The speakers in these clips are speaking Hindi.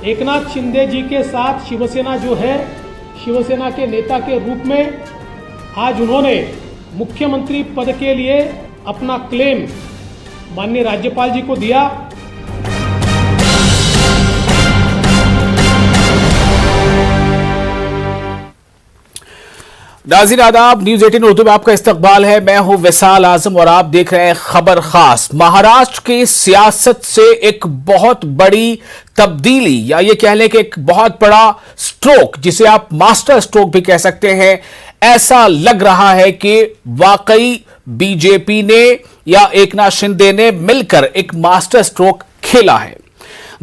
एकनाथ शिंदे जी के साथ शिवसेना जो है, शिवसेना के नेता के रूप में आज उन्होंने मुख्यमंत्री पद के लिए अपना क्लेम माननीय राज्यपाल जी को दिया। नाज़रीन आदाब, न्यूज़ 18 उर्दू में आपका इस्तकबाल है। मैं हूं विसाल आजम और आप देख रहे हैं खबर खास। महाराष्ट्र की सियासत से एक बहुत बड़ी तब्दीली या ये कह लें कि एक बहुत बड़ा स्ट्रोक, जिसे आप मास्टर स्ट्रोक भी कह सकते हैं, ऐसा लग रहा है कि वाकई बीजेपी ने या एकनाथ शिंदे ने मिलकर एक मास्टर स्ट्रोक खेला है।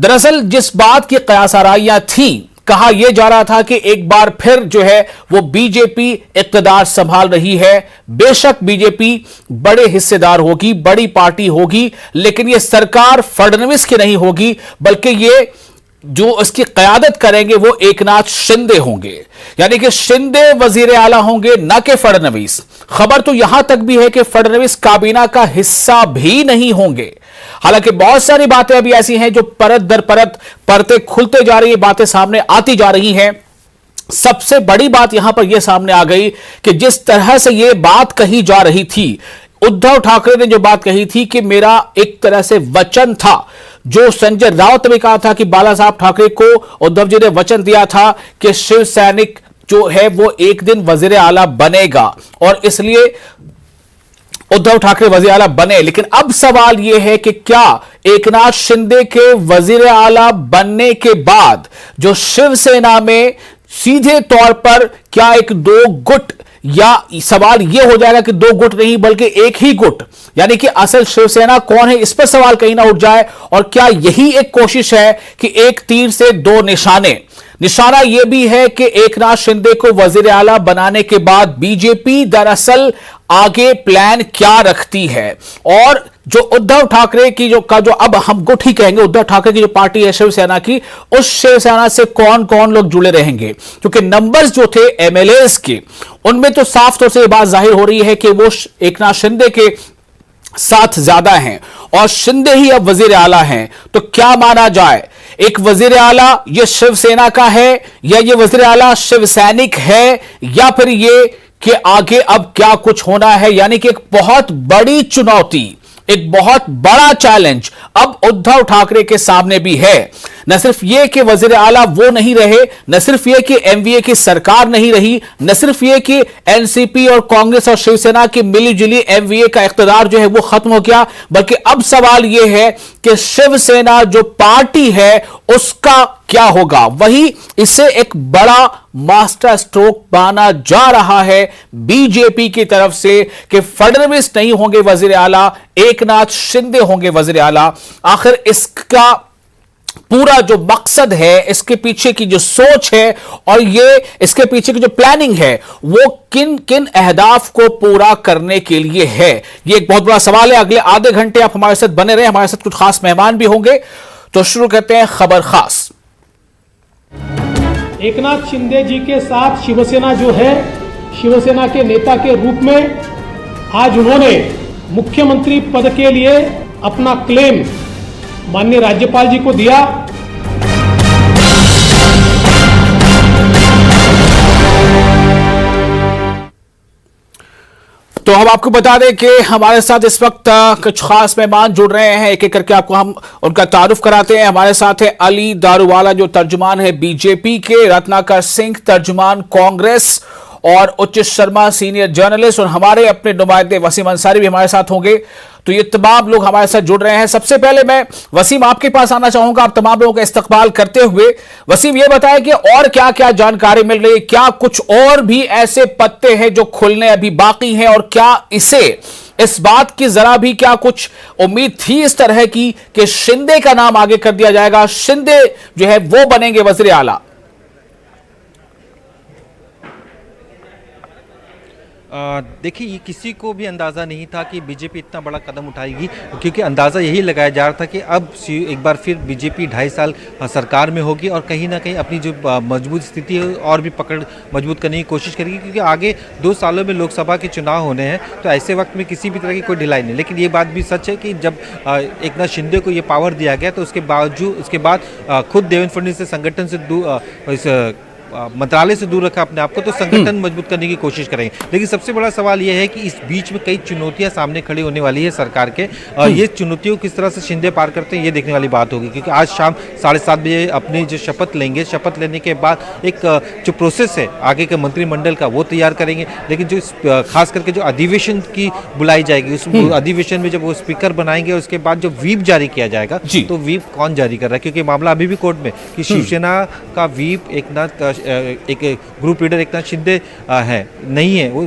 दरअसल जिस बात की कयासाराइयां थी, कहा यह जा रहा था कि एक बार फिर जो है वो बीजेपी इक़्तिदार संभाल रही है। बेशक बीजेपी बड़े हिस्सेदार होगी, बड़ी पार्टी होगी, लेकिन यह सरकार फडणवीस की नहीं होगी, बल्कि ये जो इसकी कयादत करेंगे वो एकनाथ शिंदे होंगे। यानी कि शिंदे वजीर आला होंगे, ना कि फडणवीस। खबर तो यहां तक भी है कि फडणवीस काबीना का हिस्सा भी नहीं होंगे। हालांकि बहुत सारी बातें अभी ऐसी हैं जो परत दर परत परतें खुलते जा रही है, बातें सामने आती जा रही हैं। सबसे बड़ी बात यहां पर यह सामने आ गई कि जिस तरह से यह बात कही जा रही थी, उद्धव ठाकरे ने जो बात कही थी कि मेरा एक तरह से वचन था, जो संजय राउत ने कहा था कि बाला साहब ठाकरे को उद्धव जी ने वचन दिया था कि शिव सैनिक जो है वो एक दिन वजीर आला बनेगा, और इसलिए उद्धव ठाकरे वजीर आला बने। लेकिन अब सवाल यह है कि क्या एकनाथ शिंदे के वजीर आला बनने के बाद जो शिवसेना में सीधे तौर पर क्या एक दो गुट, या सवाल यह हो जाएगा कि दो गुट नहीं बल्कि एक ही गुट, यानी कि असल शिवसेना कौन है, इस पर सवाल कहीं ना उठ जाए। और क्या यही एक कोशिश है कि एक तीर से दो निशाने, निशाना यह भी है कि एकनाथ शिंदे को वजीर आला बनाने के बाद बीजेपी दरअसल आगे प्लान क्या रखती है, और जो उद्धव ठाकरे की जो अब हम गुट ही कहेंगे, उद्धव ठाकरे की जो पार्टी है शिवसेना की, उस शिवसेना से कौन कौन लोग जुड़े रहेंगे। क्योंकि नंबर्स जो थे एमएलएस के, उनमें तो साफ तौर से यह बात जाहिर हो रही है कि वो एकनाथ शिंदे के साथ ज्यादा हैं, और शिंदे ही अब वजीर आला हैं। तो क्या माना जाए, एक वजीर आला ये शिवसेना का है, या ये वजीर आला शिवसैनिक है, या फिर ये कि आगे अब क्या कुछ होना है। यानी कि एक बहुत बड़ी चुनौती, एक बहुत बड़ा चैलेंज अब उद्धव ठाकरे के सामने भी है। न सिर्फ यह कि वजीर आला वो नहीं रहे, न सिर्फ यह कि एमवीए की सरकार नहीं रही, न सिर्फ यह कि एनसीपी और कांग्रेस और शिवसेना की मिलीजुली एमवीए का इख्तिदार जो है वो खत्म हो गया, बल्कि अब सवाल यह है कि शिवसेना जो पार्टी है उसका क्या होगा। वही इसे एक बड़ा मास्टर स्ट्रोक माना जा रहा है बीजेपी की तरफ से कि फडणवीस नहीं होंगे वजीर आला, एकनाथ शिंदे होंगे वजीर आला। आखिर इसका पूरा जो मकसद है, इसके पीछे की जो सोच है और ये इसके पीछे की जो प्लानिंग है, वो किन किन अहदाफ को पूरा करने के लिए है, ये एक बहुत बड़ा सवाल है। अगले आधे घंटे आप हमारे साथ बने रहे, हमारे साथ कुछ खास मेहमान भी होंगे। तो शुरू करते हैं खबर खास। एकनाथ शिंदे जी के साथ शिवसेना जो है, शिवसेना के नेता के रूप में आज उन्होंने मुख्यमंत्री पद के लिए अपना क्लेम माननीय राज्यपाल जी को दिया। तो हम आपको बता दें कि हमारे साथ इस वक्त कुछ खास मेहमान जुड़ रहे हैं, एक एक करके आपको हम उनका तारुफ कराते हैं। हमारे साथ है अली दारूवाला जो तर्जुमान है बीजेपी के, रत्नाकर सिंह तर्जुमान कांग्रेस, और उच्च शर्मा सीनियर जर्नलिस्ट, और हमारे अपने नुमाइंदे वसीम अंसारी भी हमारे साथ होंगे। तो ये तमाम लोग हमारे साथ जुड़ रहे हैं। सबसे पहले मैं वसीम आपके पास आना चाहूंगा, आप तमाम लोगों का इस्तकबाल करते हुए। वसीम ये बताएं कि और क्या क्या जानकारी मिल रही है, क्या कुछ और भी ऐसे पत्ते हैं जो खुलने अभी बाकी हैं, और क्या इस बात की जरा भी क्या कुछ उम्मीद थी इस तरह की कि शिंदे का नाम आगे कर दिया जाएगा, शिंदे जो है वो बनेंगे वजीर आला? देखिए, ये किसी को भी अंदाज़ा नहीं था कि बीजेपी इतना बड़ा कदम उठाएगी, क्योंकि अंदाज़ा यही लगाया जा रहा था कि अब एक बार फिर बीजेपी 2.5 साल सरकार में होगी और कहीं ना कहीं अपनी जो मजबूत स्थिति है और भी पकड़ मजबूत करने की कोशिश करेगी, क्योंकि आगे 2 सालों में लोकसभा के चुनाव होने हैं। तो ऐसे वक्त में किसी भी तरह की कोई ढिलाई नहीं। लेकिन ये बात भी सच है कि जब एकनाथ शिंदे को ये पावर दिया गया तो उसके बाद खुद देवेंद्र फडणवीस से संगठन से मंत्रालय से दूर रखा अपने आप को, तो संगठन मजबूत करने की कोशिश करेंगे। लेकिन सबसे बड़ा सवाल यह है कि इस बीच में कई चुनौतियां सामने खड़ी होने वाली है सरकार के। ये चुनौतियों किस तरह से शिंदे पार करते हैं, ये देखने वाली बात होगी, क्योंकि आज शाम 7:30 बजे अपनी जो शपथ लेंगे, शपथ लेने के बाद एक जो प्रोसेस है आगे के मंत्रिमंडल का वो तैयार करेंगे। लेकिन जो खास करके जो अधिवेशन की बुलाई जाएगी, उस अधिवेशन में जब वो स्पीकर बनाएंगे, उसके बाद जो व्हीप जारी किया जाएगा, तो व्हीप कौन जारी कर रहा है, क्योंकि मामला अभी भी कोर्ट में कि शिवसेना का व्हीप एक ग्रुप लीडर एकनाथ शिंदे नहीं है, वो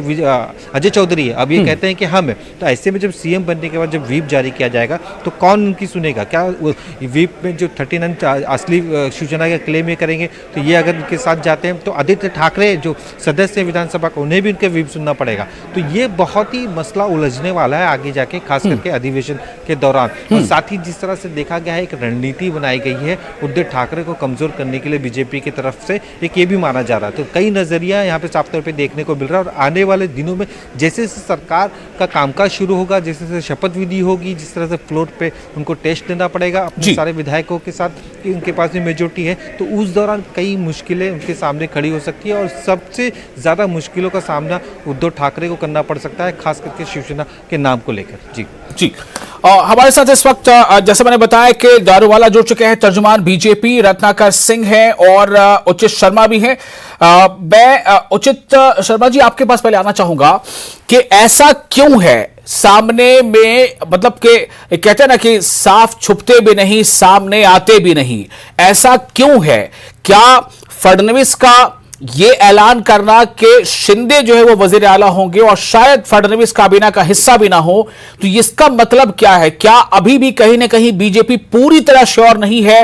अजय चौधरी है। अब ये कहते हैं कि हम है। तो ऐसे में जब सीएम बनने के बाद जब व्हीप जारी किया जाएगा तो कौन उनकी सुनेगा? क्या व्हीप में जो 39 असली शिवसेना का क्लेम ये करेंगे, तो ये अगर उनके साथ जाते हैं तो आदित्य ठाकरे जो सदस्य है विधानसभा का, उन्हें भी उनके व्हीप सुनना पड़ेगा। तो ये बहुत ही मसला उलझने वाला है आगे जाके, खास करके अधिवेशन के दौरान। और साथ ही जिस तरह से देखा गया है, एक रणनीति बनाई गई है उद्धव ठाकरे को कमजोर करने के लिए बीजेपी की तरफ से, एक ये भी माना जा रहा है। तो कई नजरिया यहाँ पे साफ तौर पे देखने को मिल रहा है। और आने वाले दिनों में जैसे जैसे सरकार का कामकाज शुरू होगा, जैसे जैसे शपथ विधि होगी, जिस तरह से फ्लोर पे उनको टेस्ट देना पड़ेगा अपने सारे विधायकों के साथ कि उनके पास भी मेजोरिटी है, तो उस दौरान कई मुश्किलें उनके सामने खड़ी हो सकती है। और सबसे ज़्यादा मुश्किलों का सामना उद्धव ठाकरे को करना पड़ सकता है, खास करके शिवसेना के नाम को लेकर। जी हमारे साथ इस वक्त जैसे मैंने बताया कि दारूवाला जुड़ चुके हैं तर्जुमान बीजेपी, रत्नाकर सिंह हैं और उचित शर्मा भी हैं। मैं उचित शर्मा जी आपके पास पहले आना चाहूंगा कि ऐसा क्यों है सामने में, मतलब कि कहते हैं ना कि साफ छुपते भी नहीं, सामने आते भी नहीं, ऐसा क्यों है? क्या फडणवीस का ये ऐलान करना कि शिंदे जो है वो वजीर आला होंगे और शायद फडणवीस काबीना का हिस्सा भी ना हो, तो इसका मतलब क्या है? क्या अभी भी कहीं ना कहीं बीजेपी पूरी तरह श्योर नहीं है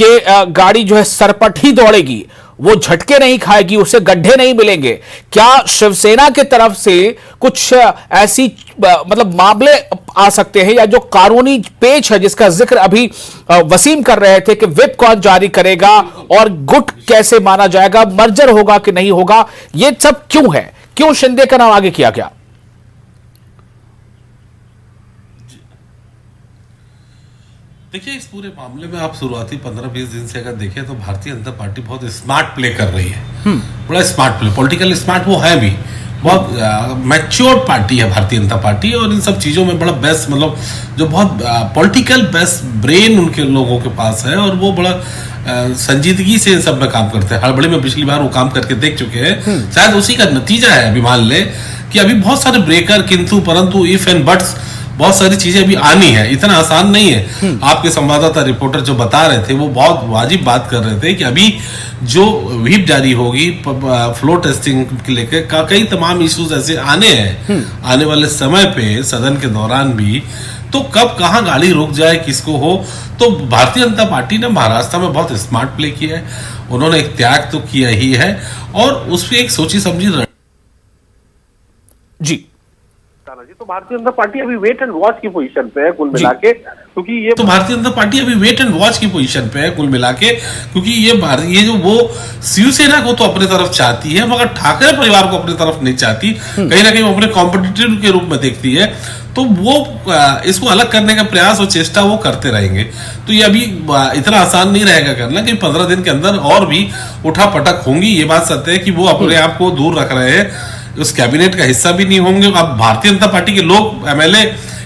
कि गाड़ी जो है सरपट ही दौड़ेगी, वो झटके नहीं खाएगी, उसे गड्ढे नहीं मिलेंगे? क्या शिवसेना की तरफ से कुछ ऐसी मतलब मामले आ सकते हैं, या जो कानूनी पेच है जिसका जिक्र अभी वसीम कर रहे थे कि व्हिप कौन जारी करेगा और गुट कैसे माना जाएगा, मर्जर होगा कि नहीं होगा, ये सब क्यों है? क्यों शिंदे का नाम आगे किया गया? देखिए, इस पूरे मामले में आप शुरुआती 15-20 दिन से अगर देखें तो भारतीय जनता पार्टी बहुत स्मार्ट प्ले कर रही है। बड़ा स्मार्ट प्ले, पॉलिटिकल स्मार्ट वो है भी, बहुत मैच्योर्ड पार्टी है भारतीय जनता पार्टी। और इन सब चीज़ों में बड़ा बेस्ट, मतलब जो बहुत पॉलिटिकल बेस्ट ब्रेन उनके लोगों के पास है, और वो बड़ा संजीदगी से इन सब में काम करते हैं। हड़बड़ी में पिछली बार वो काम करके देख चुके हैं, शायद उसी का नतीजा है। अभी मान ले कि अभी बहुत सारे ब्रेकर, किंतु परंतु, इफ एंड बट्स, बहुत सारी चीजें अभी आनी है, इतना आसान नहीं है। आपके संवाददाता रिपोर्टर जो बता रहे थे वो बहुत वाजिब बात कर रहे थे कि अभी जो व्हिप जारी होगी फ्लोर टेस्टिंग के लेकर कई तमाम इश्यूज ऐसे आने हैं आने वाले समय पे, सदन के दौरान भी। तो कब कहाँ गाड़ी रुक जाए, किसको हो। तो भारतीय जनता पार्टी ने महाराष्ट्र में बहुत स्मार्ट प्ले किया है। उन्होंने एक त्याग तो किया ही है और उस पर एक सोची समझी जी। तो भारतीय जनता पार्टी अभी वेट एंड वॉच की पोजीशन पे है कुल मिला के, क्योंकि ये तो भारतीय जनता पार्टी अभी वेट एंड वॉच की पोजीशन पे है कुल मिला के, क्योंकि ये जो वो शिवसेना को तो अपने तरफ चाहती है, मगर ठाकरे परिवार को अपनी तरफ नहीं चाहती। कहीं ना कहीं वो अपने कॉम्पिटिटिव के रूप में देखती है। तो वो इसको अलग करने का प्रयास और चेष्टा वो करते रहेंगे। तो ये अभी इतना आसान नहीं रहेगा करना कि 15 दिन के अंदर और भी उठा पटक होंगी। ये बात सत्य है कि वो अपने आप को दूर रख रहे हैं, उस कैबिनेट का हिस्सा भी नहीं होंगे। अब भारतीय जनता पार्टी के लोग एमएलए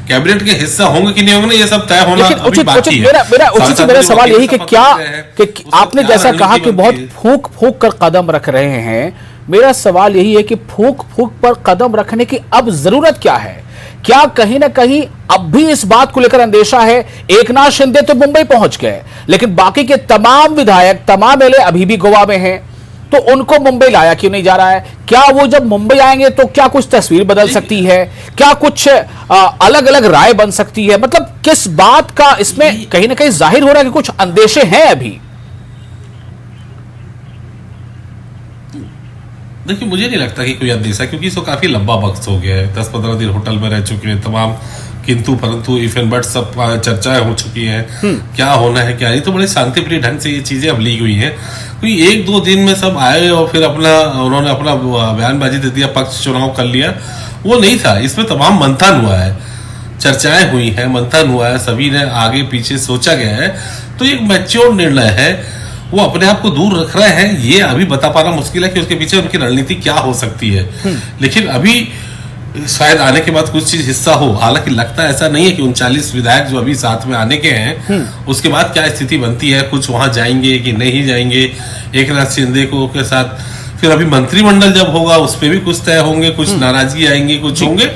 कैबिनेट के हिस्सा होंगे कि नहीं होंगे, ये सब तय होना अभी बाकी है। मेरा सवाल यही कि क्या कि आपने जैसा कहा कि बहुत फूंक फूंक कर कदम रख रहे हैं, मेरा सवाल यही है कि फूंक फूंक पर कदम रखने की अब जरूरत क्या है? क्या कहीं ना कहीं अब भी इस बात को लेकर अंदेशा है? एकनाथ शिंदे तो मुंबई पहुंच गए, लेकिन बाकी के तमाम विधायक, तमाम एमएलए अभी भी गोवा में हैं, तो उनको मुंबई लाया क्यों नहीं जा रहा है? क्या वो जब मुंबई आएंगे तो क्या कुछ तस्वीर बदल सकती है? क्या कुछ अलग अलग राय बन सकती है? मतलब किस बात का इसमें कहीं ना कहीं जाहिर हो रहा है कि कुछ अंदेशे हैं अभी? देखिए, मुझे नहीं लगता कि कोई अंदेशा, क्योंकि इसको काफी लंबा वक्त हो गया है, 10-15 दिन होटल में रह चुके हैं, तमाम किंतु परंतु इफ एंड बट सब चर्चाएं हो चुकी हैं, क्या होना है क्या नहीं, तो बड़े शांतिप्रिय ढंग से ये चीजें अब ली हुई हैं। कोई 1-2 दिन में सब आए और फिर उन्होंने अपना बयानबाजी दे दिया, पक्ष चुनाव कर लिया, वो नहीं था। इसमें तमाम मंथन हुआ है, चर्चाएं हुई हैं, मंथन हुआ है, सभी ने आगे पीछे सोचा गया है, तो एक मैच्योर निर्णय है। वो अपने आप को दूर रख रहे हैं, ये अभी बता पाना मुश्किल है कि उसके पीछे उनकी रणनीति क्या हो सकती है, लेकिन अभी शायद आने के बाद कुछ चीज हिस्सा हो। हालांकि लगता ऐसा नहीं है कि 39 विधायक जो अभी साथ में आने के हैं, उसके बाद क्या स्थिति बनती है, कुछ वहां जाएंगे कि नहीं जाएंगे एकनाथ शिंदे को के साथ। फिर अभी मंत्रिमंडल जब होगा उस पर भी कुछ तय होंगे, कुछ नाराजगी आएंगी, कुछ होंगे,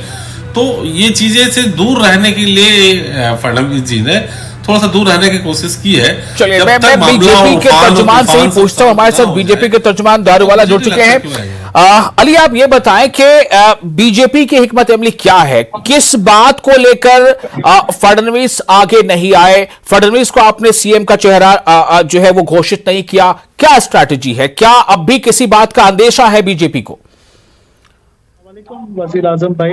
तो ये चीजें से दूर रहने के लिए फडणवीस जी ने थोड़ा सा दूर रहने की कोशिश की है। चलिए, मैं बीजेपी के तर्जुमान से ही पूछता हूं, हमारे साथ बीजेपी के तर्जुमान दारूवाला जुड़ चुके हैं। अली, आप ये बताएं कि बीजेपी की हिकमत अमली क्या है, किस बात को लेकर फडणवीस आगे नहीं आए, फडणवीस को आपने सीएम का चेहरा जो है वो घोषित नहीं किया, क्या स्ट्रैटेजी है, क्या अब भी किसी बात का अंदेशा है बीजेपी को? वजीर आजम भाई,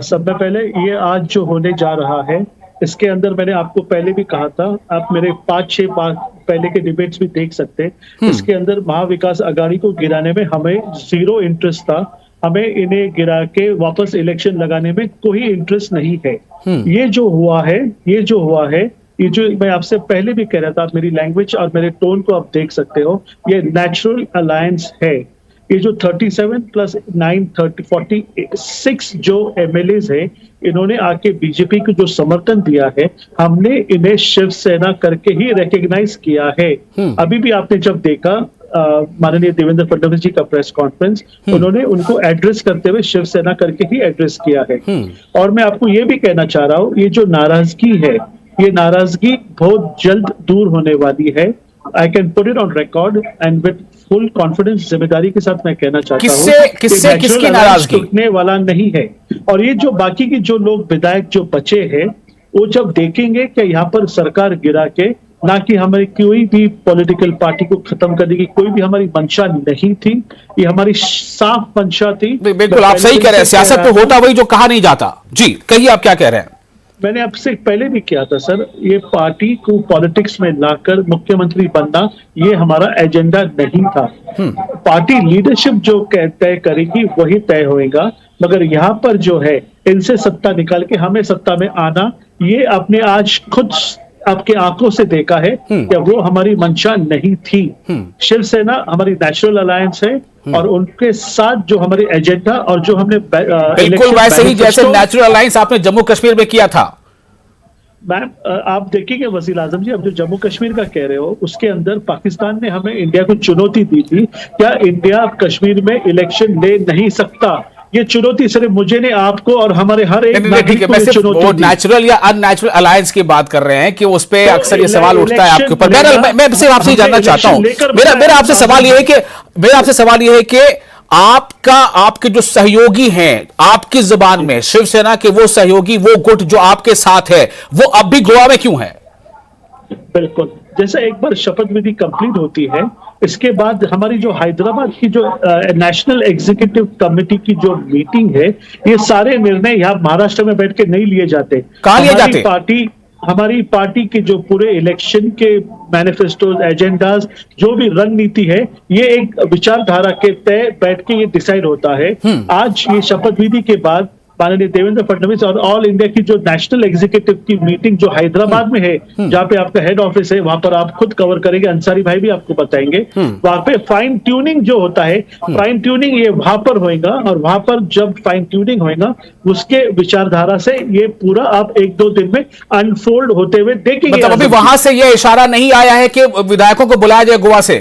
सब में पहले ये आज जो होने जा रहा है, इसके अंदर मैंने आपको पहले भी कहा था, आप मेरे 5-6 पहले के डिबेट्स भी देख सकते हैं। इसके अंदर महाविकास अघाड़ी को गिराने में हमें 0 इंटरेस्ट था, हमें इन्हें गिरा के वापस इलेक्शन लगाने में कोई इंटरेस्ट नहीं है। ये जो हुआ है, ये जो मैं आपसे पहले भी कह रहा था, आप मेरी लैंग्वेज और मेरे टोन को आप देख सकते हो, ये नेचुरल अलायंस है। ये जो 37 + 9 46 जो MLAs है, इन्होंने आके बीजेपी को जो समर्थन दिया है, हमने इन्हें शिवसेना करके ही रिकॉग्नाइज किया है। अभी भी आपने जब देखा माननीय देवेंद्र फडणवीस जी का प्रेस कॉन्फ्रेंस, उन्होंने उनको एड्रेस करते हुए शिवसेना करके ही एड्रेस किया है। और मैं आपको ये भी कहना चाह रहा हूँ, ये जो नाराजगी है, ये नाराजगी बहुत जल्द दूर होने वाली है। I can put it on record and with full confidence, जिम्मेदारी के साथ मैं कहना चाहता हूँ, किसकी नाराजगी टूटने वाला नहीं है। और ये जो बाकी की जो लोग विधायक जो बचे हैं, वो जब देखेंगे कि यहाँ पर सरकार गिरा के, ना कि हमारी कोई भी पॉलिटिकल पार्टी को खत्म करने की कोई भी हमारी मंशा नहीं थी, ये हमारी साफ मंशा थी। बिल्कुल, आप सही कह रहे हैं, सियासत में होता वही जो कहा नहीं जाता। जी कहिए, आप क्या कह रहे हैं? मैंने आपसे पहले भी किया था सर, ये पार्टी को पॉलिटिक्स में लाकर मुख्यमंत्री बनना ये हमारा एजेंडा नहीं था। पार्टी लीडरशिप जो तय करेगी वही तय होएगा, मगर यहाँ पर जो है इनसे सत्ता निकाल के हमें सत्ता में आना, ये आपने आज खुद आपके आंखों से देखा है कि वो हमारी मंशा नहीं थी। शिवसेना हमारी नेचुरल अलायंस है और उनके साथ जो हमारे एजेंडा और जो हमने बिल्कुल वैसे ही जैसे नेचुरल अलायंस आपने जम्मू कश्मीर में किया था। मैम, आप देखिए वजीर आजम जी, अब जो जम्मू कश्मीर का कह रहे हो, उसके अंदर पाकिस्तान ने हमें इंडिया को चुनौती दी थी, क्या इंडिया कश्मीर में इलेक्शन ले नहीं सकता? ये चुनौती सिर्फ मुझे ने, आपको और हमारे हर एक नागरिक को चुनौती दी। नेचुरल या अननेचुरल अलायंस की बात कर रहे हैं कि उस पे अक्सर ये सवाल उठता है आपके ऊपर। मैं सिर्फ आपसे जानना चाहता हूं, मेरा आपसे सवाल ये है कि आपके जो सहयोगी हैं, आपकी जुबान में शिवसेना के वो सहयोगी, वो गुट जो आपके साथ है, वो अब भी गोवा में क्यों है? बिल्कुल, जैसे एक बार शपथ विधि कंप्लीट होती है, इसके बाद हमारी जो हैदराबाद की जो नेशनल एग्जीक्यूटिव कमेटी की जो मीटिंग है, ये सारे निर्णय यहाँ महाराष्ट्र में बैठ के नहीं लिए जाते। कहां लिए जाते? हमारी पार्टी के जो पूरे इलेक्शन के मैनिफेस्टोज, एजेंडाज, जो भी रणनीति है, ये एक विचारधारा के तय बैठ के ये डिसाइड होता है। आज ये शपथ विधि के बाद माननीय देवेंद्र फडणवीस और ऑल इंडिया की जो नेशनल एग्जीक्यूटिव की मीटिंग जो हैदराबाद में है, जहाँ पे आपका हेड ऑफिस है, वहां पर आप खुद कवर करेंगे, अंसारी भाई भी आपको बताएंगे। वहां पे फाइन ट्यूनिंग जो होता है, फाइन ट्यूनिंग ये वहां पर होएगा, और वहां पर जब फाइन ट्यूनिंग होएगा, उसके विचारधारा से ये पूरा आप 1-2 दिन में अनफोल्ड होते हुए देखेंगे। मतलब अभी वहां से ये इशारा नहीं आया है कि विधायकों को बुलाया जाए गोवा से?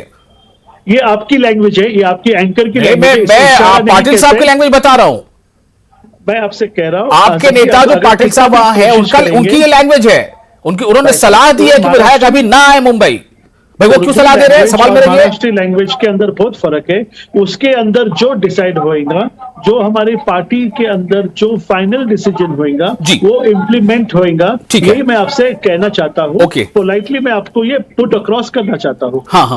ये आपकी लैंग्वेज है, ये आपकी एंकर की लैंग्वेज। मैं पाटिल साहब की लैंग्वेज बता रहा हूं, मैं आपसे कह रहा हूं, आपके नेता जो पाटिल साहब वहां है, उनकी ये लैंग्वेज है, उन्होंने सलाह दी है कि विधायक अभी ना आए मुंबई। भाई वो क्यों सलाह दे रहे हैं? सवाल मेरा ये, महाराष्ट्रीय लैंग्वेज के अंदर बहुत फर्क है। उसके अंदर जो डिसाइड होएगा, जो हमारी पार्टी के अंदर जो फाइनल डिसीजन होएगा, वो इम्प्लीमेंट होएगा। यही मैं आपसे कहना चाहता हूँ, पोलाइटली मैं आपको ये पुट अक्रॉस करना चाहता हूँ। हाँ,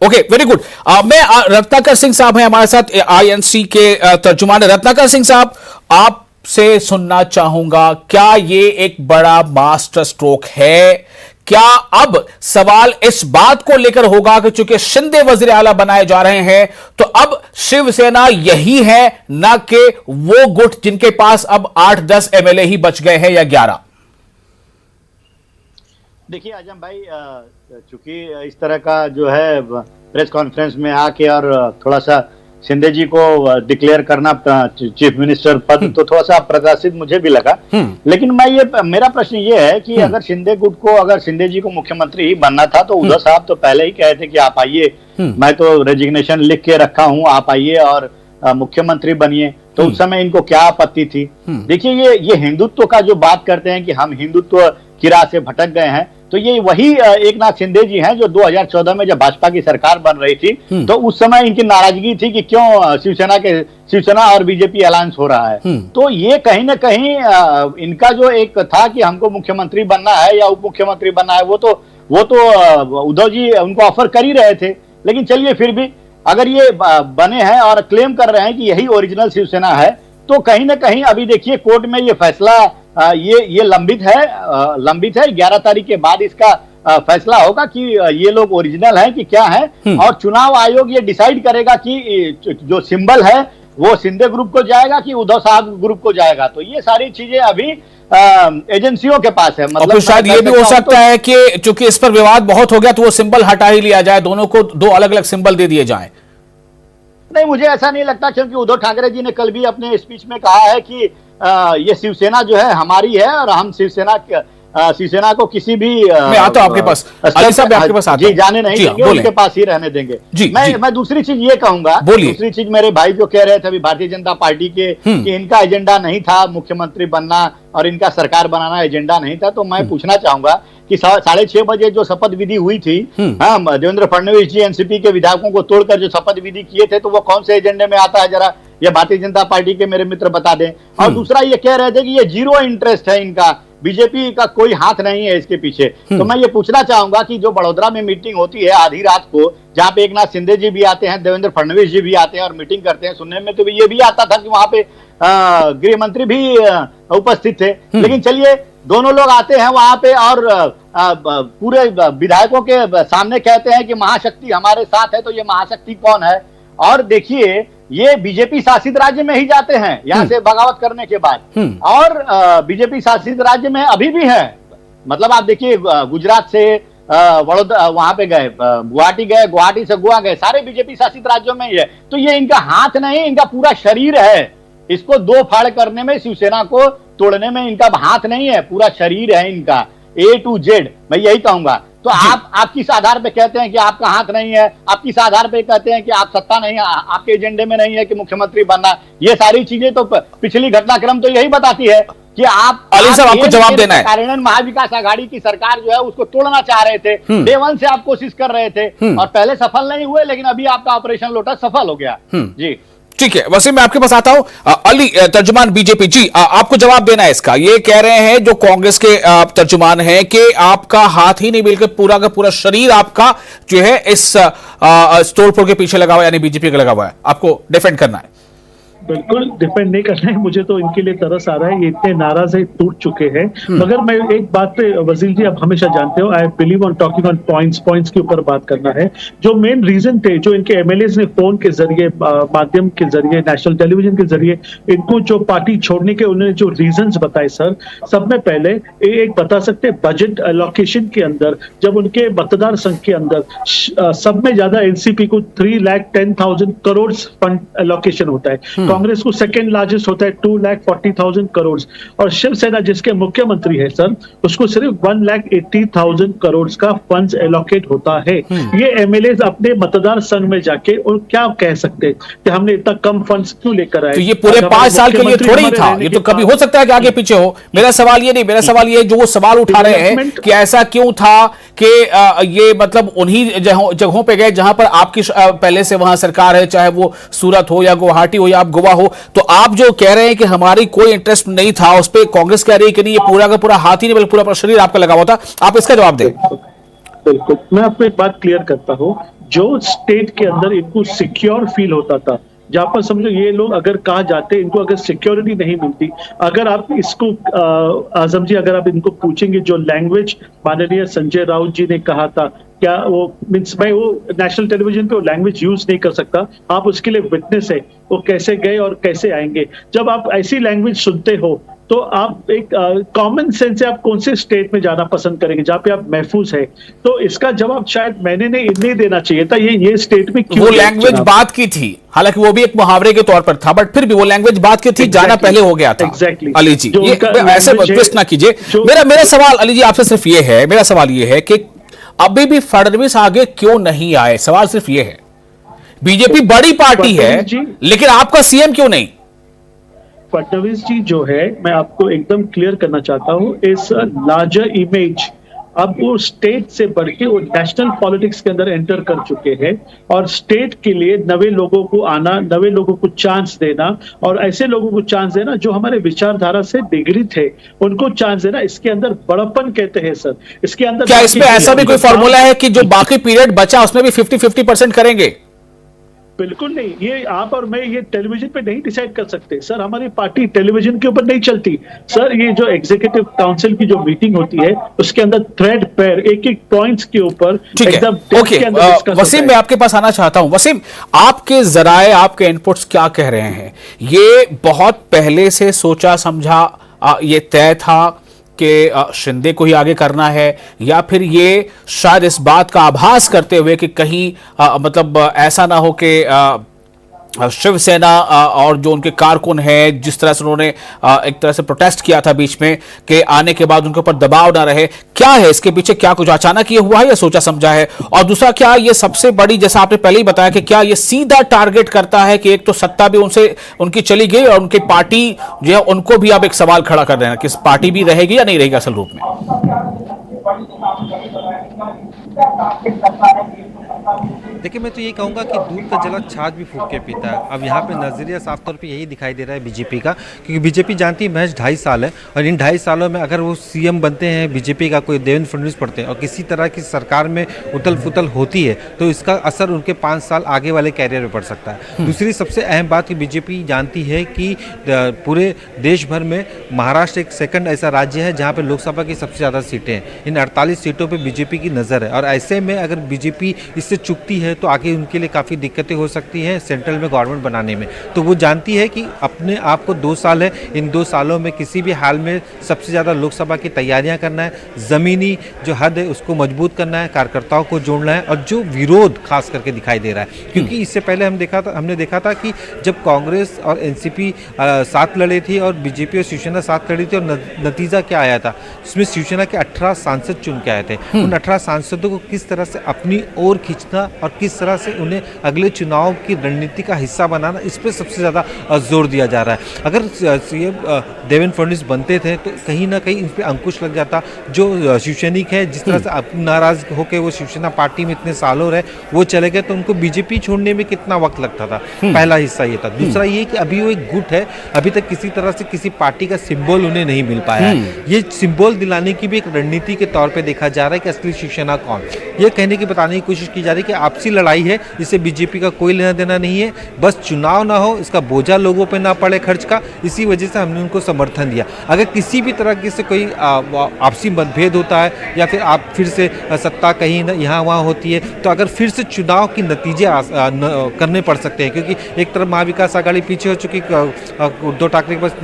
ओके, वेरी गुड। मैं रत्नाकर सिंह साहब हैं हमारे साथ, आईएनसी के तर्जुमान। रत्नाकर सिंह साहब, आपसे सुनना चाहूंगा, क्या ये एक बड़ा मास्टर स्ट्रोक है? क्या अब सवाल इस बात को लेकर होगा कि चूंकि शिंदे वजीर आला बनाए जा रहे हैं तो अब शिवसेना यही है, ना कि वो गुट जिनके पास अब 8-10 एमएलए ही बच गए हैं या 11? देखिए आजम भाई, चूंकि इस तरह का जो है प्रेस कॉन्फ्रेंस में आके और थोड़ा सा शिंदे जी को डिक्लेयर करना चीफ मिनिस्टर पद, तो थोड़ा सा प्रत्याशित मुझे भी लगा। लेकिन मेरा प्रश्न ये है कि अगर शिंदे जी को मुख्यमंत्री ही बनना था तो उद्धव साहब तो पहले ही कहे थे कि आप आइए, मैं तो रेजिग्नेशन लिख के रखा हूं, आप आइए और मुख्यमंत्री बनिए। तो उस समय इनको क्या आपत्ति थी? देखिए, ये हिंदुत्व का जो बात करते हैं कि हम हिंदुत्व की राह से भटक गए हैं, तो ये वही एकनाथ शिंदे जी हैं जो 2014 में जब भाजपा की सरकार बन रही थी तो उस समय इनकी नाराजगी थी कि क्यों शिवसेना और बीजेपी अलायंस हो रहा है। तो ये कहीं ना कहीं इनका जो एक था कि हमको मुख्यमंत्री बनना है या उप मुख्यमंत्री बनना है, वो तो उद्धव जी उनको ऑफर कर ही रहे थे। लेकिन चलिए, फिर भी अगर ये बने हैं और क्लेम कर रहे हैं कि यही ओरिजिनल शिवसेना है, तो कहीं ना कहीं अभी देखिए कोर्ट में ये फैसला ये लंबित है 11 तारीख के बाद इसका फैसला होगा कि ये लोग ओरिजिनल हैं कि क्या है। और चुनाव आयोग ये डिसाइड करेगा कि जो सिंबल है वो शिंदे ग्रुप को जाएगा कि उद्धव साहब ग्रुप को जाएगा। तो ये सारी चीजें अभी एजेंसियों के पास है। मतलब शायद ये भी हो सकता है कि चूंकि इस पर विवाद बहुत हो गया तो वो सिंबल हटा ही लिया जाए, दोनों को 2 अलग अलग सिंबल दे दिए जाएं। नहीं, मुझे ऐसा नहीं लगता, क्योंकि उद्धव ठाकरे जी ने कल भी अपने स्पीच में कहा है कि ये शिवसेना जो है हमारी है और हम शिवसेना को किसी भी मैं आता हूं आपके पास, अली साहब आपके पास आता हूं। जी, जाने नहीं देंगे, उनके पास ही रहने देंगे। मैं दूसरी चीज ये कहूंगा, दूसरी चीज मेरे भाई जो कह रहे थे अभी भारतीय जनता पार्टी के कि इनका एजेंडा नहीं था मुख्यमंत्री बनना और इनका सरकार बनाना एजेंडा नहीं था, तो मैं पूछना चाहूंगा कि 6:30 बजे जो शपथ विधि हुई थी, देवेंद्र फडणवीस जी एनसीपी के विधायकों को तोड़कर जो शपथ विधि किए थे, तो वो कौन से एजेंडे में आता है, जरा ये भारतीय जनता पार्टी के मेरे मित्र बता दें। और दूसरा ये कह रहे थे कि ये जीरो इंटरेस्ट है इनका, बीजेपी का कोई हाथ नहीं है इसके पीछे। तो मैं ये पूछना चाहूंगा कि जो बड़ोदरा में मीटिंग होती है आधी रात को, जहां पे एकनाथ शिंदे जी भी आते हैं, देवेंद्र फडणवीस जी भी आते हैं और मीटिंग करते हैं, सुनने में तो ये भी आता था कि वहां पे गृह मंत्री भी उपस्थित थे। लेकिन चलिए, दोनों लोग आते हैं वहां पे और पूरे विधायकों के सामने कहते हैं कि महाशक्ति हमारे साथ है। तो ये महाशक्ति कौन है? और देखिए, ये बीजेपी शासित राज्य में ही जाते हैं यहाँ से बगावत करने के बाद, और बीजेपी शासित राज्य में अभी भी है। मतलब आप देखिए, गुजरात से वडोदरा वहां पे गए, गुवाहाटी गए, गुवाहाटी से गोवा गए, सारे बीजेपी शासित राज्यों में ही है। तो ये इनका हाथ नहीं, इनका पूरा शरीर है। इसको 2 फाड़ करने में, शिवसेना को तोड़ने में इनका हाथ नहीं है, पूरा शरीर है इनका A to Z। मैं यही कहूंगा। तो आप किस आधार पे कहते हैं कि आपका हाथ नहीं है? आप किस आधार पे कहते हैं कि आप सत्ता नहीं, आपके एजेंडे में नहीं है कि मुख्यमंत्री बनना? ये सारी चीजें तो पिछली घटनाक्रम तो यही बताती है कि आप अली साहब आपको जवाब देना है। कार्यान्वयन महाविकास आघाड़ी की सरकार जो है उसको तोड़ना चाह रहे थे, डे 1 से आप कोशिश कर रहे थे और पहले सफल नहीं हुए, लेकिन अभी आपका ऑपरेशन लोटस सफल हो गया। जी ठीक है, वसीम मैं आपके पास आता हूं। अली, तर्जुमान बीजेपी जी, आपको जवाब देना है इसका। ये कह रहे हैं जो कांग्रेस के तर्जुमान हैं कि आपका हाथ ही नहीं बल्कि पूरा का पूरा शरीर आपका जो है इस स्टोर के पीछे लगा हुआ, यानी बीजेपी का लगा हुआ है, आपको डिफेंड करना है। बिल्कुल डिपेंड नहीं करना है, मुझे तो इनके लिए तरस आ रहा है, ये इतने नाराज है, टूट चुके हैं। मगर मैं एक बात पे वजीर जी, आप हमेशा जानते हो, I believe on talking on points के ऊपर बात करना है। जो मेन रीजन थे, जो इनके एमएलएज ने फोन के जरिए, माध्यम के जरिए, नेशनल टेलीविजन के जरिए इनको जो पार्टी छोड़ने के उन्होंने जो रीजंस बताए सर, सब में पहले एक बता सकते, बजट एलोकेशन के अंदर, जब उनके मतदार संघ के अंदर सब में ज्यादा एनसीपी को 3,10,000 करोड़ फंड एलोकेशन होता है, कांग्रेस को सेकंड लार्जेस्ट होता है 2,40,000 करोड़, और शिवसेना जिसके मुख्यमंत्री है सर, उसको सिर्फ 1,80,000 करोड़ का फंड्स एलोकेट होता है। ये एमएलए अपने मतदार संघ में जाके और क्या कह सकते कि हमने इतना कम फंड्स क्यों लेकर आए? तो ये पूरे 5 साल के लिए थोड़ी ही था, ये तो कभी हो सकता है कि आगे पीछे हो। मेरा सवाल ये नहीं, मेरा सवाल ये जो वो सवाल उठा रहे हैं कि ऐसा क्यों था कि ये मतलब उन्हीं जगहों पे गए जहां पर आपकी पहले से वहां सरकार है, चाहे वो सूरत हो या गुवाहाटी हो या आप गोवा हो। तो आप जो कह रहे हैं कि हमारी कोई इंटरेस्ट नहीं था, उस पर कांग्रेस कह रही है कि नहीं, ये पूरा का पूरा हाथ ही नहीं बल्कि पूरा शरीर आपका लगा हुआ था। आप इसका जवाब दें। बिल्कुल, मैं आपको एक बात क्लियर करता हूं। जो स्टेट के अंदर इनको सिक्योर फील होता था, जहां पर समझो ये लोग अगर कहा जाते, इनको अगर सिक्योरिटी नहीं मिलती, अगर आप इसको आजम जी अगर आप इनको पूछेंगे जो लैंग्वेज माननीय संजय राउत जी ने कहा था, क्या वो मीन्स भाई वो नेशनल टेलीविजन पे वो लैंग्वेज यूज नहीं कर सकता, आप उसके लिए विटनेस है, वो कैसे गए और कैसे आएंगे। जब आप ऐसी लैंग्वेज सुनते हो तो आप एक कॉमन सेंस से आप कौन से स्टेट में जाना पसंद करेंगे जहाँ पे आप महफूज है। तो इसका जवाब शायद मैंने नहीं देना चाहिए था, ये स्टेट में क्यों। वो लैंग्वेज बात की थी, हालांकि वो भी एक मुहावरे के तौर पर था, बट फिर भी वो लैंग्वेज बात की थी, जाना पहले हो गया था। एग्जैक्टली अली जी, ये ऐसे ट्विस्ट ना कीजिए। मेरा सवाल अली जी आपसे सिर्फ ये है, मेरा सवाल ये है कि अभी भी फडणवीस आगे क्यों नहीं आए? सवाल सिर्फ ये है। बीजेपी बड़ी पार्टी है, लेकिन आपका सीएम क्यों नहीं? फडणवीस जी जो है, मैं आपको एकदम क्लियर करना चाहता हूँ, इस लार्जर इमेज अब वो स्टेट से बढ़ के वो नेशनल पॉलिटिक्स के अंदर एंटर कर चुके हैं, और स्टेट के लिए नवे लोगों को आना, नवे लोगों को चांस देना, और ऐसे लोगों को चांस देना जो हमारे विचारधारा से बिगड़ित है, उनको चांस देना, इसके अंदर बड़प्पन कहते हैं सर। इसके अंदर क्या इसमें ऐसा भी कोई फॉर्मूला है कि जो बाकी पीरियड बचा उसमें भी 50-50% करेंगे? बिल्कुल नहीं, ये आप और मैं ये टेलीविजन पे नहीं डिसाइड कर सकते सर, हमारी पार्टी टेलीविजन के ऊपर नहीं चलती सर। ये जो एग्जीक्यूटिव काउंसिल की जो मीटिंग होती है उसके अंदर थ्रेड पेयर एक पॉइंट्स के ऊपर एकदम ओके। वसीम, मैं आपके पास आना चाहता हूं। वसीम, आपके जराए, आपके इनपुट्स क्या कह रहे हैं? ये बहुत पहले से सोचा समझा ये तय था कि शिंदे को ही आगे करना है, या फिर ये शायद इस बात का आभास करते हुए कि कहीं मतलब ऐसा ना हो कि शिवसेना और जो उनके कारकुन हैं, जिस तरह से उन्होंने एक तरह से प्रोटेस्ट किया था बीच में, कि आने के बाद उनके ऊपर दबाव ना रहे, क्या है इसके पीछे? क्या कुछ अचानक ये हुआ है या सोचा समझा है? और दूसरा, क्या ये सबसे बड़ी, जैसा आपने पहले ही बताया, कि क्या ये सीधा टारगेट करता है कि एक तो सत्ता भी उनकी चली गई और उनकी पार्टी जो है उनको भी आप एक सवाल खड़ा कर रहे हैं कि पार्टी भी रहेगी या नहीं रहेगी असल रूप में? देखिए, मैं तो ये कहूँगा कि दूध का जला छाछ भी फूंक के पीता है। अब यहाँ पे नजरिया साफ तौर पे यही दिखाई दे रहा है बीजेपी का, क्योंकि बीजेपी जानती है महज 2.5 साल है, और इन 2.5 सालों में अगर वो सीएम बनते हैं बीजेपी का, कोई देवेंद्र फडणवीस पढ़ते हैं, और किसी तरह की सरकार में उथल फुथल होती है, तो इसका असर उनके 5 साल आगे वाले कैरियर में पड़ सकता है। दूसरी सबसे अहम बात कि बीजेपी जानती है कि पूरे देश भर में महाराष्ट्र एक सेकंड ऐसा राज्य है जहाँ पर लोकसभा की सबसे ज़्यादा सीटें हैं। इन 48 सीटों पर बीजेपी की नज़र है, और ऐसे में अगर बीजेपी इससे चूकती है तो आगे उनके लिए काफ़ी दिक्कतें हो सकती हैं सेंट्रल में गवर्नमेंट बनाने में। तो वो जानती है कि अपने आप को 2 साल है, इन 2 सालों में किसी भी हाल में सबसे ज़्यादा लोकसभा की तैयारियां करना है, ज़मीनी जो हद है उसको मजबूत करना है, कार्यकर्ताओं को जोड़ना है, और जो विरोध खास करके दिखाई दे रहा है, क्योंकि इससे पहले हमने देखा था कि जब कांग्रेस और एनसीपी साथ लड़े थे और बीजेपी और शिवसेना साथ लड़ी थी, और नतीजा क्या आया था, उसमें शिवसेना के 18 सांसद चुन के आए थे। उन 18 सांसदों को किस तरह से अपनी ओर खींचना और किस तरह से उन्हें अगले चुनाव की रणनीति का हिस्सा बनाना, इस पर सबसे ज़्यादा जोर दिया जा रहा है। अगर सीएम देवेंद्र फडणवीस बनते थे तो कहीं ना कहीं इन पर अंकुश लग जाता। जो शिवसैनिक है, जिस तरह से नाराज होकर वो शिवसेना पार्टी में इतने सालों रहे, वो चले गए, तो उनको बीजेपी छोड़ने में कितना वक्त लगता था। पहला हिस्सा ये था। दूसरा ये कि अभी वो एक गुट है, अभी तक किसी तरह से किसी पार्टी का सिंबल उन्हें नहीं मिल पाया है। ये सिंबल दिलाने की भी एक रणनीति के तौर पर देखा जा रहा है कि असली शिवसेना कौन, ये कहने की बताने की कोशिश की जा रही है कि आपसी लड़ाई है, इससे बीजेपी का कोई लेना देना नहीं है, बस चुनाव ना हो, इसका बोझा लोगों पे ना पड़े खर्च का, इसी वजह से हमने उनको समर्थन दिया। अगर किसी भी तरह से कोई आपसी मतभेद होता है या फिर आप फिर से सत्ता कहीं यहाँ वहाँ होती है, तो अगर फिर से चुनाव के नतीजे करने पड़ सकते हैं, क्योंकि एक तरफ महाविकास आघाड़ी पीछे हो चुकी, उद्धव ठाकरे के पास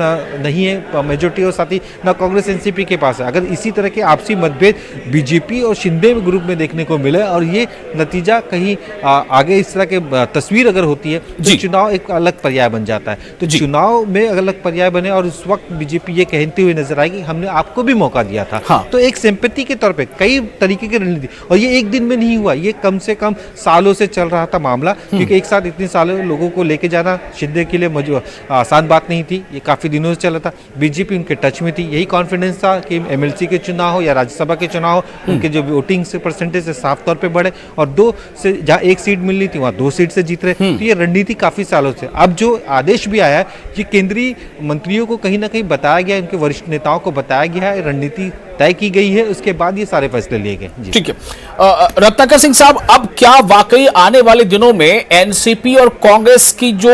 नहीं है मेजोरिटी, और साथ ही ना कांग्रेस एनसीपी के पास है। अगर इसी तरह के आपसी मतभेद बीजेपी और शिंदे ग्रुप में देखने को मिले और ये नतीजा कहीं आगे इस तरह के तस्वीर अगर होती है, तो चुनाव एक अलग पर्याय बन जाता है। तो चुनाव में अलग पर्याय बने, और उस वक्त बीजेपी ये कहती हुई नजर आएगी हमने आपको भी मौका दिया था। हाँ। तो एक सिंपैथी के तौर पे कई तरीके की रणनीति, और ये एक दिन में नहीं हुआ, ये कम से कम सालों से चल रहा था मामला, क्योंकि एक साथ इतने सालों लोगों को लेके जाना शिंदे के लिए आसान बात नहीं थी। ये काफी दिनों से चला था, बीजेपी उनके टच में थी, यही कॉन्फिडेंस था कि एमएलसी के चुनाव हो या राज्यसभा के चुनाव हो, उनके जो वोटिंग से परसेंटेज साफ तौर पर बढ़े, और 2 से जहाँ 1 सीट मिलनी थी वहाँ 2 सीट से जीत रहे। तो ये रणनीति काफी सालों से। अब जो आदेश भी आया है, ये केंद्रीय मंत्रियों को कहीं ना कहीं बताया गया, उनके वरिष्ठ नेताओं को बताया गया है रणनीति तय की गई है, उसके बाद ये सारे फैसले लिए गए। जी ठीक है। रत्नाकर सिंह साहब, अब क्या वाकई आने वाले दिनों में एनसीपी और कांग्रेस की जो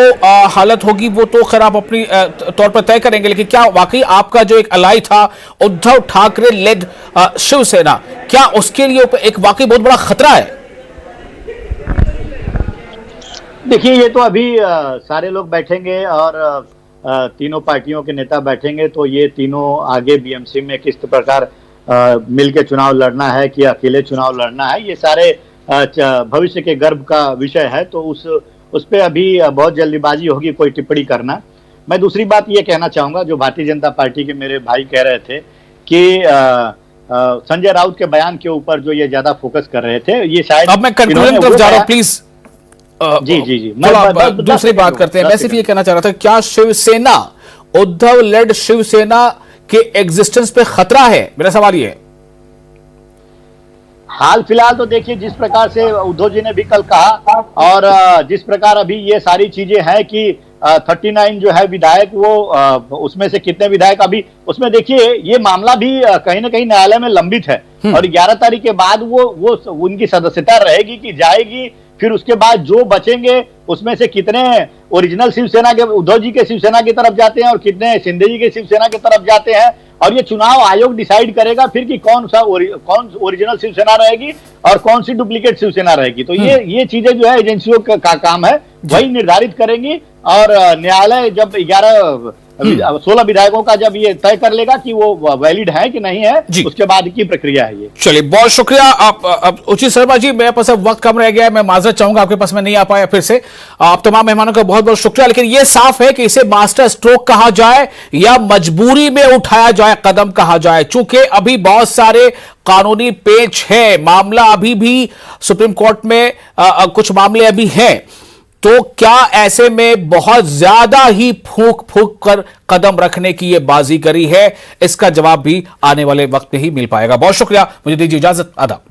हालत होगी वो तो खैर आप अपनी तौर पर तय करेंगे, लेकिन क्या वाकई आपका जो एक अलाई था उद्धव ठाकरे लेड शिवसेना, क्या उसके लिए एक वाकई बहुत बड़ा खतरा है? देखिए, ये तो अभी सारे लोग बैठेंगे और तीनों पार्टियों के नेता बैठेंगे, तो ये तीनों आगे बीएमसी में किस प्रकार मिलकर चुनाव लड़ना है कि अकेले चुनाव लड़ना है, ये सारे भविष्य के गर्व का विषय है। तो उस पे अभी बहुत जल्दीबाजी होगी कोई टिप्पणी करना। मैं दूसरी बात ये कहना चाहूंगा, जो भारतीय जनता पार्टी के मेरे भाई कह रहे थे कि संजय राउत के बयान के ऊपर जो ये ज्यादा फोकस कर रहे थे, ये शायद अब मैं कंक्लूजन तरफ जा रहा हूं, प्लीज। जी दूसरी बात करते हैं। मैं सिर्फ ये कहना चाह रहा था, क्या शिवसेना, उद्धव लेड शिवसेना के एग्जिस्टेंस पे खतरा है? मेरा सवाल ये है। हाल फिलहाल तो देखिए, जिस प्रकार से उद्धव जी ने भी कल कहा और जिस प्रकार अभी ये सारी चीजें हैं कि 39 जो है विधायक, वो उसमें से कितने विधायक अभी उसमें, देखिए ये मामला भी कहीं ना कहीं न्यायालय में लंबित है और 11 तारीख के बाद वो उनकी सदस्यता रहेगी कि जाएगी, फिर उसके बाद जो बचेंगे उसमें से कितने ओरिजिनल शिवसेना के, उद्धव जी के शिवसेना की तरफ जाते हैं और कितने शिंदे जी के शिवसेना की तरफ जाते हैं, और ये चुनाव आयोग डिसाइड करेगा फिर कि कौन ओरिजिनल शिवसेना रहेगी और कौन सी डुप्लीकेट शिवसेना रहेगी। तो ये चीजें जो है एजेंसियों का काम है, वही निर्धारित करेंगी और न्यायालय जब 16 विधायकों का जब ये तय कर लेगा कि वो वैलिड है कि नहीं है, उसके बाद की प्रक्रिया है ये। चलिए, बहुत शुक्रिया आप उचित शर्मा जी। मेरे पास अब वक्त कम रह गया है, मैं माजरत चाहूंगा, आपके पास मैं नहीं आ पाया फिर से। आप तमाम मेहमानों का बहुत बहुत शुक्रिया। लेकिन यह साफ है कि इसे मास्टर स्ट्रोक कहा जाए या मजबूरी में उठाया जाए कदम कहा जाए, चूंकि अभी बहुत सारे कानूनी पेच है, मामला अभी भी सुप्रीम कोर्ट में कुछ मामले अभी हैं, तो क्या ऐसे में बहुत ज्यादा ही फूंक कर कदम रखने की यह बाजीगरी है? इसका जवाब भी आने वाले वक्त में ही मिल पाएगा। बहुत शुक्रिया, मुझे दीजिए इजाजत, आदाब।